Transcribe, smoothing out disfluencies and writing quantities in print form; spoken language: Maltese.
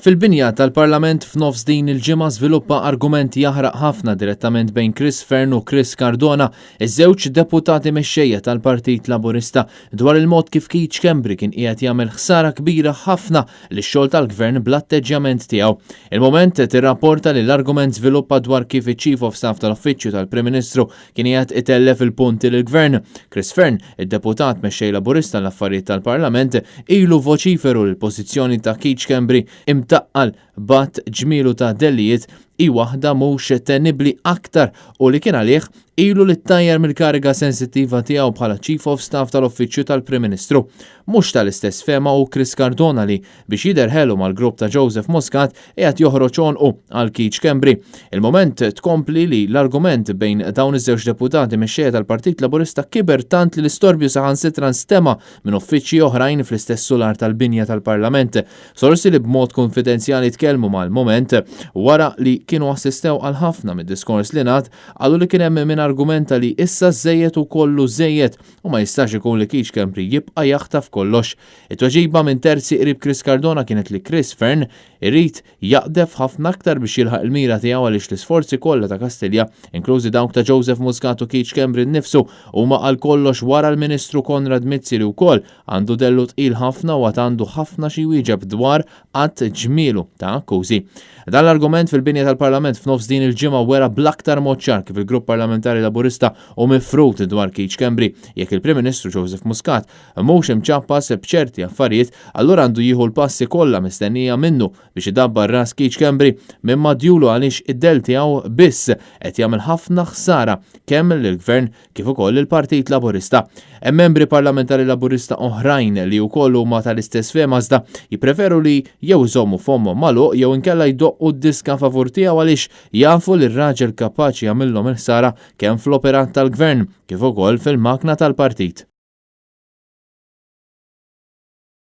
Fil-binja tal-Parlament f'nofs din il-ġimgħa żviluppa argument jaħraq ħafna direttament bejn Chris Fearn u Chris Cardona, iż-żewġ deputati mexxejja tal-Partit Laburista dwar il-mod kif Keith Schembri kien qiegħed jagħmel ħsara kbira ħafna lix-xogħol tal-Gvern bl-atteġġjament tiegħu. Il-Mument tirrapporta li l-argument żviluppa dwar kif iċ-Chief of Staff tal-Uffiċċju tal-Prim Ministru kien qiegħed itellef il-punti lill-Gvern. Chris Fearn, id-deputat mexxej Laburista l-affarijiet tal-Parlament, ilu voċiferu l-pożizzjoni ta' Keith Schembri taqqal bat ġmielu ta' dellijiet i waħda mhux tenibbli aktar u li kien għalih ilu li ttajjar mill-kariga sensittiva tiegħu bħala Chief of Staff tal-Uffiċċju tal-Prim Ministru. Mhux tal-istess fema u Chris Cardona li biex jidherħelu mal-grupp ta' Joseph Muscat qiegħed joħroġ għonqu għal Keith Schembri. Il-Mument tkompli li l-argument bejn dawn iż-żewġ deputati mexxejja tal-Partit Laburista kiber tant li l-istorbju saħansitra nstema minn uffiċċji oħrajn fl-istess sular tal-binja tal-Parlament. Sorsi li b'mod konfidenzjali tkellmu mal-Mument wara li kienu assistew għal ħafna mid-diskors li ngħad qalu li kien hemm min argumenta li issa żejjed u kollu żejjed u ma jistax ikun li Keith Schembri jibqa' jaħtaf kollox. It-tweġiba minn terzi qrib Chris Cardona kienet li Chris Fearn irid jaqdef ħafna aktar biex jilħaq il-mira tiegħu għaliex l-isforzi kollha ta' Kastilja, inklużi dawk ta' Joseph Muscat u Keith Schembri nnifsu, huma għal kollox wara l-Ministru Konrad Mizzi li wkoll għandu dellu tqil ħafna u għandu ħafna xi jwieġeb dwar qatt ġmielu ta' akkużi. Dan l-argument fil-binja tal-Parlament f'nofs din il-ġimgħa wera bl-aktar mod ċar kif il-Grupp Parlamentari Laburista u mifrut dwar Keith Schembri. Jekk il-Prim Ministru Joseph Muscat mhux imċappas b'ċerti affarijiet, allura għandu jieħu l-passi kollha mistennija minnu biex idabbar ras Keith Schembri minn madjulu għaliex id-del tiegħu biss qed jagħmel ħafna ħsara kemm lill-Gvern kif ukoll il-Partit Laburista. Hemm membri parlamentari Laburista oħrajn li wkoll huma tal-istess fehma iżda jippreferu li jew iżommu f'homhom magħluq jew inkella jdoqqu d-diska favur tiegħu għaliex jafu li r-raġel kapaċi jagħmilhom il-ħsara kemm fl-operat tal-Gvern kif ukoll fil-makna tal-partit.